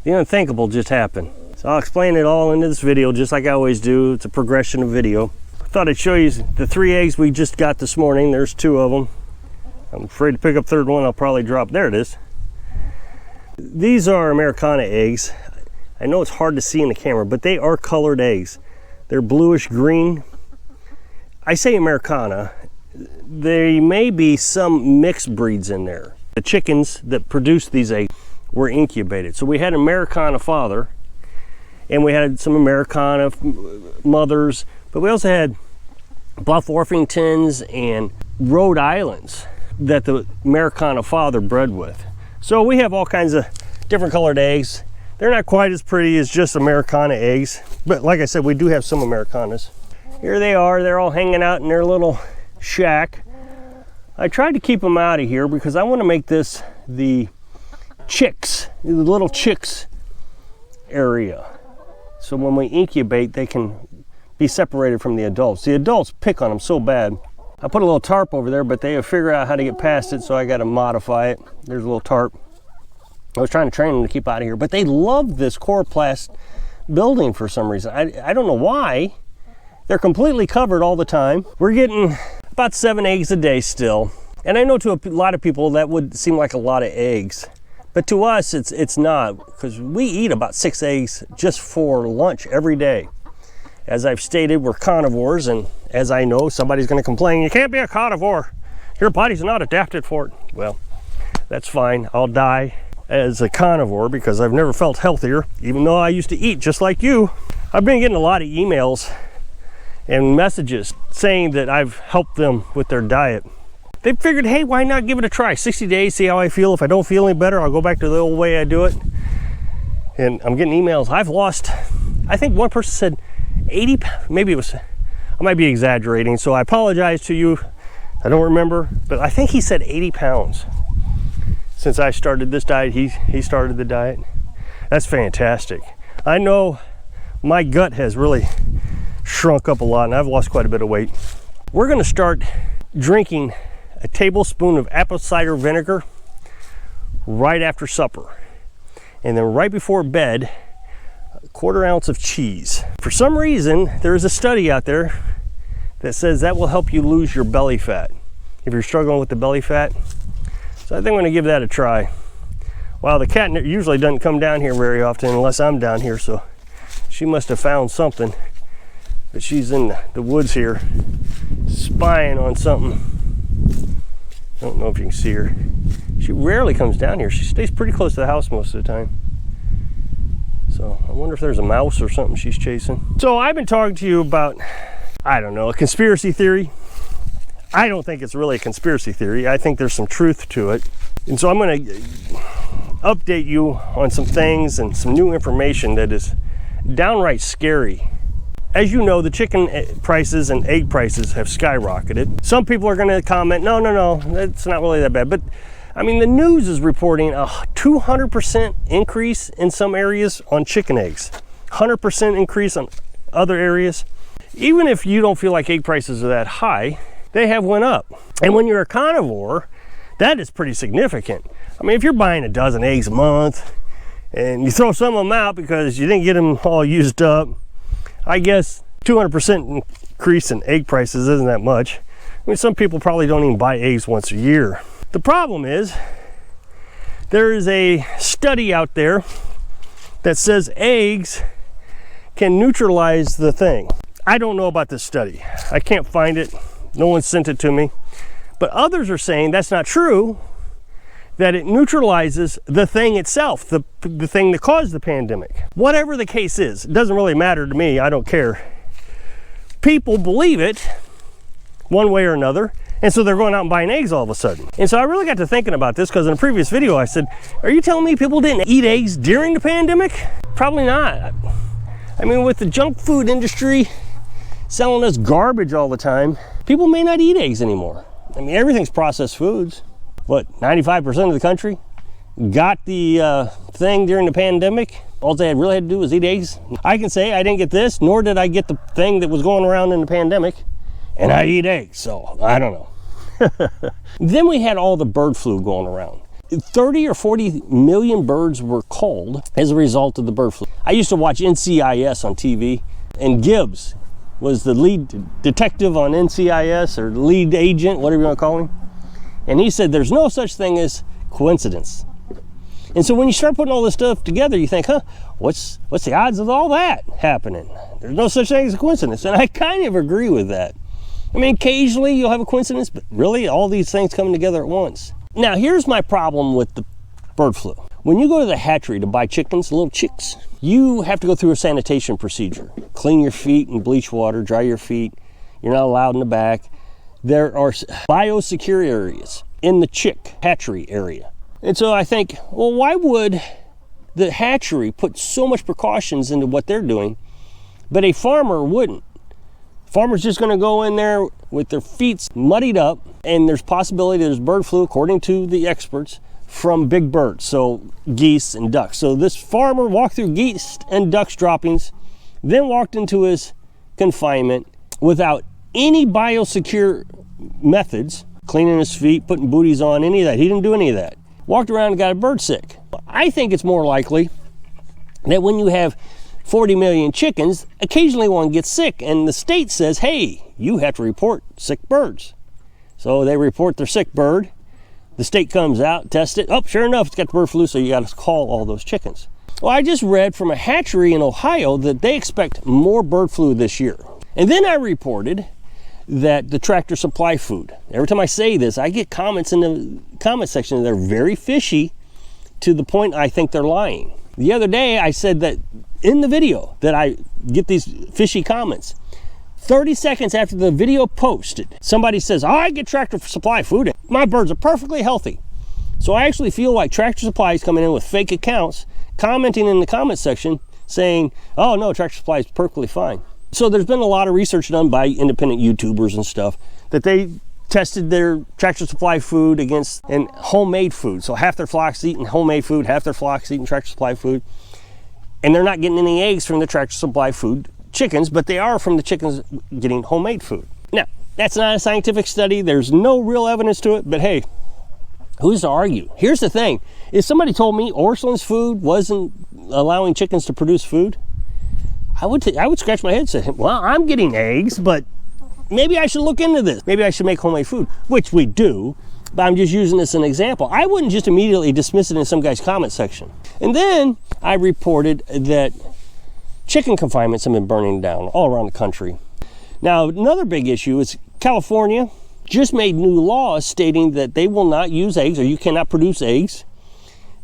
The unthinkable just happened. So I'll explain it all into this video just like I always do. It's a progression of video. I thought I'd show you the 3 eggs we just got this morning. There's 2 of them. I'm afraid to pick up third one. I'll probably drop. There it is. These are Americana eggs. I know it's hard to see in the camera, but they are colored eggs. They're bluish green. I say Americana. There may be some mixed breeds in there. The chickens that produced these eggs were incubated. So we had an Americana father, and we had some Americana mothers, but we also had Bluff Orpingtons and Rhode Islands that the Americana father bred with. So we have all kinds of different colored eggs. They're not quite as pretty as just Americana eggs, but like I said, we do have some Americanas. Here they are. They're all hanging out in their little shack. I tried to keep them out of here because I want to make this the chicks, the little chicks area. So when we incubate, they can be separated from the adults. The adults pick on them so bad. I put a little tarp over there, but they have figured out how to get past it, so I got to modify it. There's a little tarp. I was trying to train them to keep out of here, but they love this coroplast building for some reason. I don't know why. They're completely covered all the time. We're getting about 7 eggs a day still. And I know to a lot of people that would seem like a lot of eggs. But to us, it's not, because we eat about 6 eggs just for lunch every day. As I've stated, we're carnivores, and as I know, somebody's going to complain, you can't be a carnivore. Your body's not adapted for it. Well, that's fine. I'll die as a carnivore because I've never felt healthier, even though I used to eat just like you. I've been getting a lot of emails and messages saying that I've helped them with their diet. They figured, hey, why not give it a try? 60 days, see how I feel. If I don't feel any better, I'll go back to the old way I do it. And I'm getting emails. I've lost, I think one person said 80, maybe it was, I might be exaggerating, so I apologize to you. I don't remember, but I think he said 80 pounds. Since I started this diet, he started the diet. That's fantastic. I know my gut has really shrunk up a lot, and I've lost quite a bit of weight. We're gonna start drinking a tablespoon of apple cider vinegar right after supper. And then right before bed, a 1/4 ounce of cheese. For some reason, there's a study out there that says that will help you lose your belly fat if you're struggling with the belly fat. So I think I'm gonna give that a try. Wow, the cat usually doesn't come down here very often unless I'm down here, so she must have found something. But she's in the woods here, spying on something. I don't know if you can see her. She rarely comes down here. She stays pretty close to the house most of the time. So I wonder if there's a mouse or something she's chasing. So I've been talking to you about, I don't know, a conspiracy theory. I don't think it's really a conspiracy theory. I think there's some truth to it. And so I'm gonna update you on some things and some new information that is downright scary. As you know, the chicken prices and egg prices have skyrocketed. Some people are gonna comment, no, it's not really that bad. But I mean, the news is reporting a 200% increase in some areas on chicken eggs, 100% increase on other areas. Even if you don't feel like egg prices are that high, they have went up. And when you're a carnivore, that is pretty significant. I mean, if you're buying a dozen eggs a month and you throw some of them out because you didn't get them all used up, I guess 200% increase in egg prices isn't that much. I mean, some people probably don't even buy eggs once a year. The problem is, there is a study out there that says eggs can neutralize the thing. I don't know about this study. I can't find it. No one sent it to me. But others are saying that's not true, that it neutralizes the thing itself, the thing that caused the pandemic. Whatever the case is, it doesn't really matter to me. I don't care. People believe it one way or another, and so they're going out and buying eggs all of a sudden. And so I really got to thinking about this because in a previous video I said, are you telling me people didn't eat eggs during the pandemic? Probably not. I mean, with the junk food industry selling us garbage all the time, people may not eat eggs anymore. I mean, everything's processed foods. What, 95% of the country got the thing during the pandemic? All they really had to do was eat eggs. I can say I didn't get this, nor did I get the thing that was going around in the pandemic, and I eat eggs, so I don't know. Then we had all the bird flu going around. 30 or 40 million birds were culled as a result of the bird flu. I used to watch NCIS on TV, and Gibbs was the lead detective on NCIS, or lead agent, whatever you want to call him. And he said there's no such thing as coincidence. And so when you start putting all this stuff together, you think, what's the odds of all that happening? There's no such thing as a coincidence. And I kind of agree with that. I mean, occasionally you'll have a coincidence, but really all these things coming together at once. Now, here's my problem with the bird flu. When you go to the hatchery to buy chickens, little chicks, you have to go through a sanitation procedure. Clean your feet in bleach water, dry your feet. You're not allowed in the back. There are biosecure areas in the chick hatchery area. And so I think, well, why would the hatchery put so much precautions into what they're doing, but a farmer wouldn't? Farmer's just gonna go in there with their feet muddied up, and there's possibility there's bird flu, according to the experts, from big birds, so geese and ducks. So this farmer walked through geese and ducks droppings, then walked into his confinement without any biosecure methods, cleaning his feet, putting booties on, any of that. He didn't do any of that. Walked around and got a bird sick. I think it's more likely that when you have 40 million chickens, occasionally one gets sick, and the state says, hey, you have to report sick birds. So they report their sick bird. The state comes out, tests it. Oh, sure enough, it's got the bird flu, so you got to call all those chickens. Well, I just read from a hatchery in Ohio that they expect more bird flu this year. And then I reported that the Tractor Supply food, every time I say this, I get comments in the comment section that they're very fishy, to the point I think they're lying. The other day I said that in the video that I get these fishy comments. 30 seconds after the video posted, somebody says, I get Tractor Supply food. My birds are perfectly healthy. So I actually feel like Tractor Supply is coming in with fake accounts, commenting in the comment section saying, oh no, Tractor Supply is perfectly fine. So there's been a lot of research done by independent YouTubers and stuff that they tested their Tractor Supply food against and homemade food. So half their flock's eating homemade food, half their flock's eating Tractor Supply food. And they're not getting any eggs from the Tractor Supply food chickens, but they are from the chickens getting homemade food. Now, that's not a scientific study. There's no real evidence to it, but hey, who's to argue? Here's the thing. If somebody told me Orscheln's food wasn't allowing chickens to produce food, I would scratch my head and say, well, I'm getting eggs, but maybe I should look into this. Maybe I should make homemade food, which we do, but I'm just using this as an example. I wouldn't just immediately dismiss it in some guy's comment section. And then I reported that chicken confinements have been burning down all around the country. Now, another big issue is California just made new laws stating that they will not use eggs, or you cannot produce eggs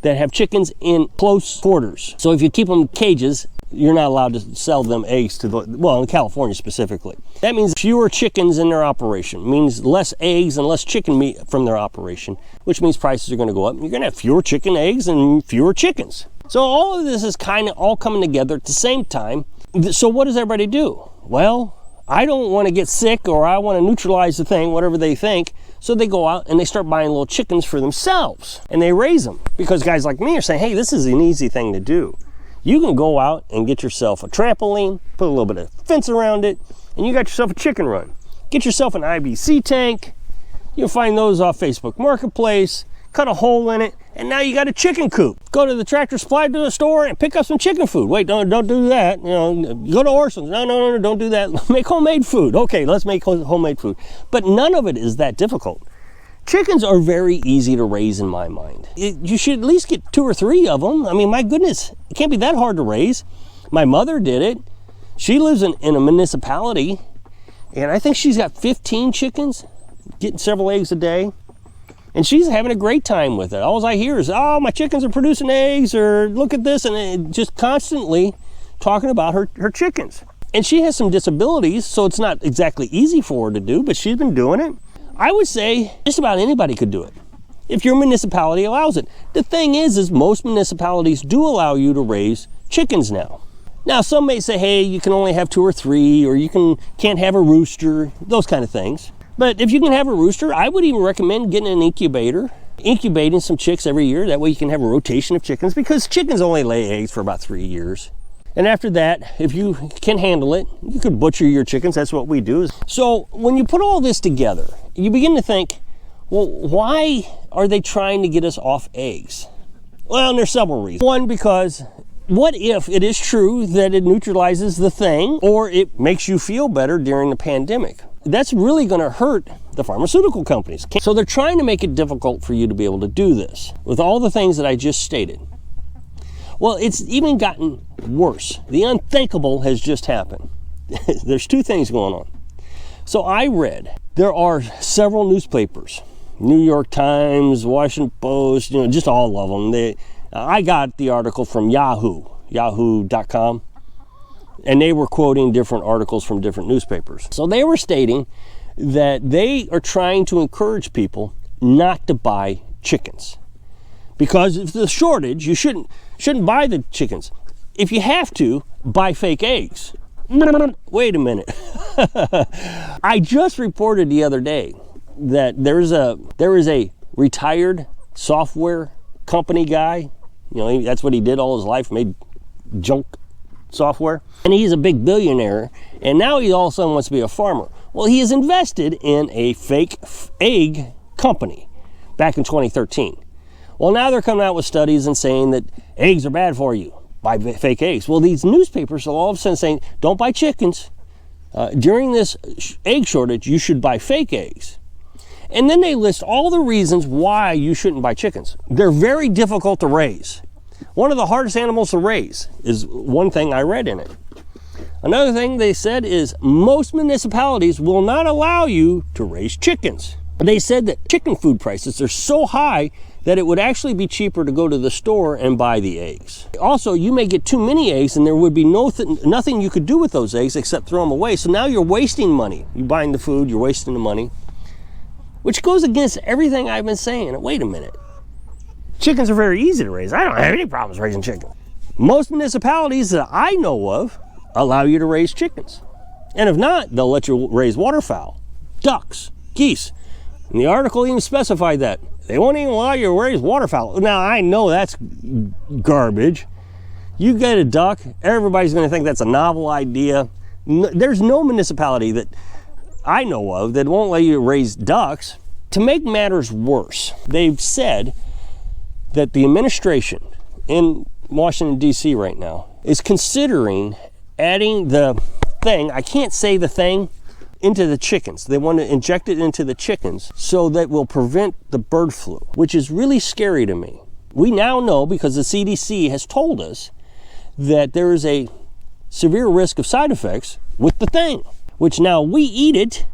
that have chickens in close quarters. So if you keep them in cages, you're not allowed to sell them eggs to well, in California specifically. That means fewer chickens in their operation, means less eggs and less chicken meat from their operation, which means prices are going to go up. You're going to have fewer chicken eggs and fewer chickens. So all of this is kind of all coming together at the same time. So what does everybody do? Well, I don't want to get sick, or I want to neutralize the thing, whatever they think. So they go out and they start buying little chickens for themselves, and they raise them, because guys like me are saying, hey, this is an easy thing to do. You can go out and get yourself a trampoline, put a little bit of fence around it, and you got yourself a chicken run. Get yourself an IBC tank. You'll find those off Facebook Marketplace. Cut a hole in it, and now you got a chicken coop. Go to the Tractor Supply store and pick up some chicken food. Wait, don't do that. You know, go to Orscheln's. No, don't do that. Make homemade food. Okay, let's make homemade food. But none of it is that difficult. Chickens are very easy to raise in my mind. You should at least get 2 or 3 of them. I mean, my goodness, it can't be that hard to raise. My mother did it. She lives in a municipality, and I think she's got 15 chickens, getting several eggs a day. And she's having a great time with it. All I hear is, oh, my chickens are producing eggs, or look at this, and just constantly talking about her chickens. And she has some disabilities, so it's not exactly easy for her to do, but she's been doing it. I would say just about anybody could do it, if your municipality allows it. The thing is most municipalities do allow you to raise chickens now. Now, some may say, hey, you can only have 2 or 3, or you can't have a rooster, those kind of things. But if you can have a rooster, I would even recommend getting an incubator, incubating some chicks every year. That way you can have a rotation of chickens, because chickens only lay eggs for about 3 years. And after that, if you can handle it, you could butcher your chickens. That's what we do. So when you put all this together, you begin to think, Well, why are they trying to get us off eggs? Well, there's several reasons. One, because what if it is true that it neutralizes the thing, or it makes you feel better during the pandemic? That's really going to hurt the pharmaceutical companies. So they're trying to make it difficult for you to be able to do this with all the things that I just stated. Well, it's even gotten worse. The unthinkable has just happened. There's two things going on. So I read there are several newspapers, New York Times, Washington Post, just all of them. I got the article from yahoo.com, and they were quoting different articles from different newspapers. So they were stating that they are trying to encourage people not to buy chickens. Because if the shortage, you shouldn't buy the chickens. If you have to, buy fake eggs. Wait a minute. I just reported the other day that there is a retired software company guy. That's what he did all his life, made junk software. And he's a big billionaire, and now he all of a sudden wants to be a farmer. Well, he has invested in a fake egg company back in 2013. Well, now they're coming out with studies and saying that eggs are bad for you. Buy fake eggs. Well, these newspapers are all of a sudden saying, don't buy chickens. During this egg shortage, you should buy fake eggs. And then they list all the reasons why you shouldn't buy chickens. They're very difficult to raise. One of the hardest animals to raise is one thing I read in it. Another thing they said is most municipalities will not allow you to raise chickens. They said that chicken food prices are so high that it would actually be cheaper to go to the store and buy the eggs. Also, you may get too many eggs and there would be nothing you could do with those eggs except throw them away. So now you're wasting money. You're buying the food, you're wasting the money, which goes against everything I've been saying. Wait a minute. Chickens are very easy to raise. I don't have any problems raising chickens. Most municipalities that I know of allow you to raise chickens. And if not, they'll let you raise waterfowl, ducks, geese. And the article even specified that. They won't even allow you to raise waterfowl. Now, I know that's garbage. You get a duck, everybody's going to think that's a novel idea. There's no municipality that I know of that won't let you raise ducks. To make matters worse, they've said that the administration in Washington, D.C. right now is considering adding the thing, I can't say the thing, into the chickens. They want to inject it into the chickens so that will prevent the bird flu, which is really scary to me. We now know, because the CDC has told us, that there is a severe risk of side effects with the thing, which now we eat it,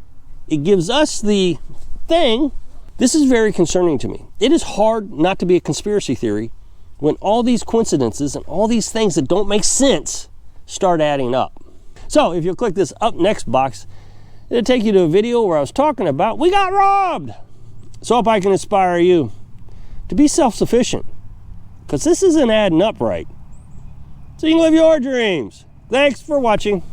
it gives us the thing. This is very concerning to me. It is hard not to be a conspiracy theory when all these coincidences and all these things that don't make sense start adding up. So if you'll click this up next box, it'll take you to a video where I was talking about we got robbed. So if I can inspire you to be self-sufficient, because this isn't adding up right, so you can live your dreams. Thanks for watching.